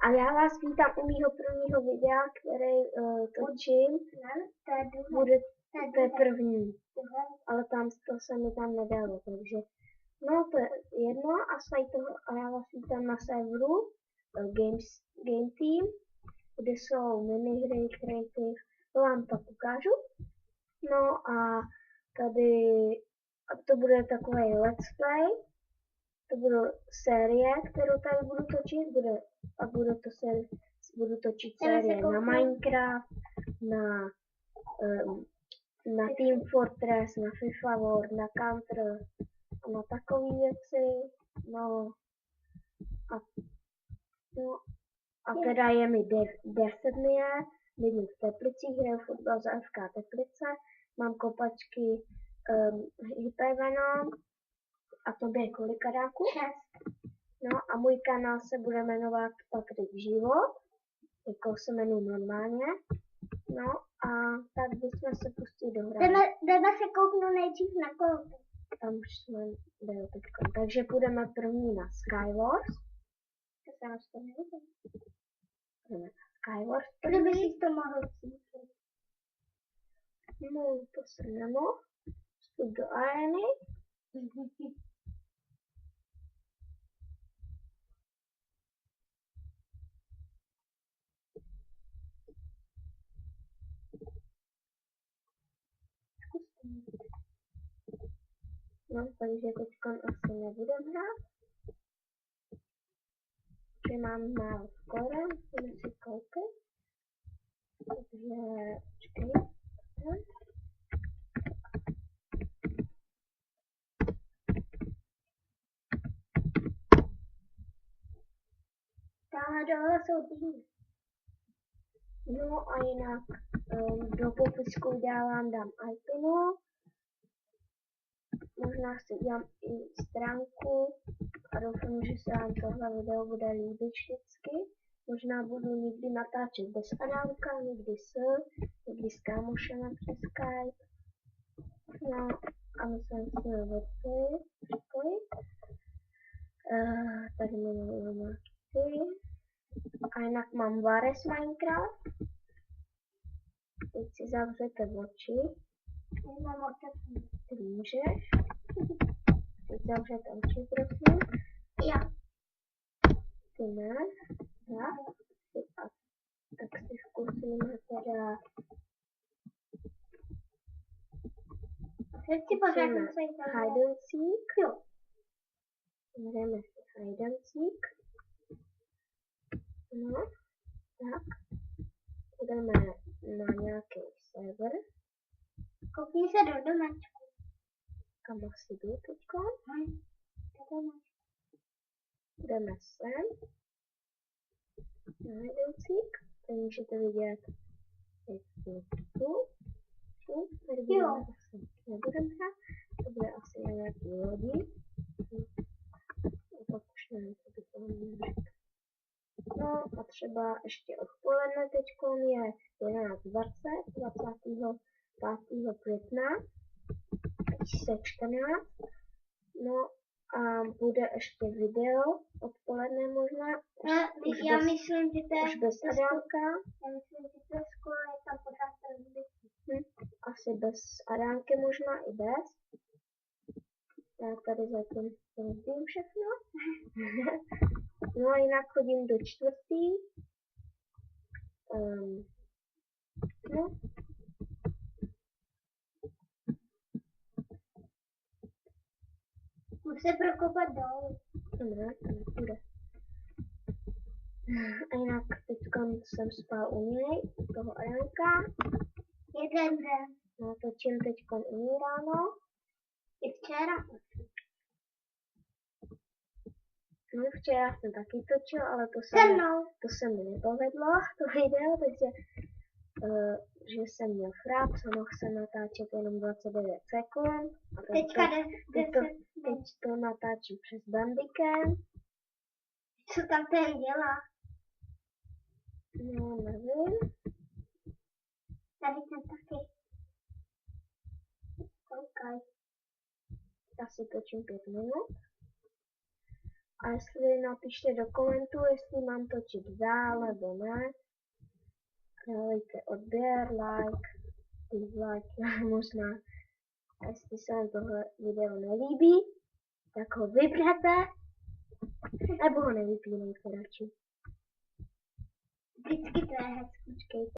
A já vás vítám u mýho prvního videa, který točím. To je první, ale to se mi tam nedalo, takže no to je jedno a a já vás vítám na serveru Game Team, kde jsou minihry, creative, to vám to ukážu. No a tady to bude takový let's play, to bude série, kterou tady budu točit, budu točit série na Minecraft, na Team Fortress, na FIFA World, na Counter a na takové věci. No a teda je mi 10 dní, bydlím v Teplicích, hraju fotbal za FK Teplice, mám kopačky Hypervenom a tobě kolika dáku? 6. No a můj kanál se bude jmenovat Patrik Život, jako se jmenuji normálně. No a tak bychom se pustili do hry. Jdeme se kouknout nejdřív na kolky. Tam už jsme byli teďko. Takže půjdeme první na Skywars. To se nás to nevíde. Půjdeme na Skywars. Kdyby si to mohl vzít. No, to se nemohl. Vstup do areny. No, takže teďka asi nebudem hrát. Že mám málo skoro, musíme si koupit. Takže, počkej. Tamhle dole jsou týmy. No a jinak do popisku dám iPinu. Možná si udělám i stránku a doufám, že se vám tohle video bude líbit vždycky. Možná budu někdy natáčet bez Adamka, někdy s kámošema přes Skype. No a myslím si připojit. Tady mám ty. A jinak mám Vares Minecraft. Teď si zavřete oči. Mám otevřený. Ty můžeš. Teď zavřete oči, prosím. Já. Ty ne. Já. A tak si zkusíme teda. Teď si pořád musím Hide and seek. Jo. Jdeme si hide and seek. No. Tak. Jdeme na nějaký server. Koukni se do domečku. Kam asi jdu teďko? Jdeme sem. Na hide and seek. Tady můžete vidět. Tady budeme asi nebudeme hrát. To bude asi na nějaký lodi. A pak už nevím, co by to mělo. No a třeba ještě odpoledne teďko je 11:20, 25. května 2014. No a bude ještě video odpoledne možná. Já myslím, že to je už bez Adamka. Já myslím, že to je skoro je tam pořád asi bez Adamky, možná i bez. Já tady zatím rozbím všechno. No a jinak chodím do čtvrtý. No. Musím prokopat dolů. Ne, to nepůjde. A jinak teďka jsem spal u něj, u toho Adamka. Jeden den. No, točím teďka u něj ráno. I včera. No, včera jsem taky točil, ale to se mi nepovedlo, to video, takže že jsem měl frap, a mohl jsem natáčet jenom 29 sekund. A teď to natáčím přes Bandicam. Co tam ten dělá? No, nevím. Tady ten taky. Koukaj. Asi točím 5 minut. A jestli napište do komentu, jestli mám točit dál nebo ne. Dejte odběr, like, dislike, možná. A jestli se vám tohle video nelíbí, tak ho vypněte, nebo ho nevypínejte radši. Vždycky to je hezký. Počkejte.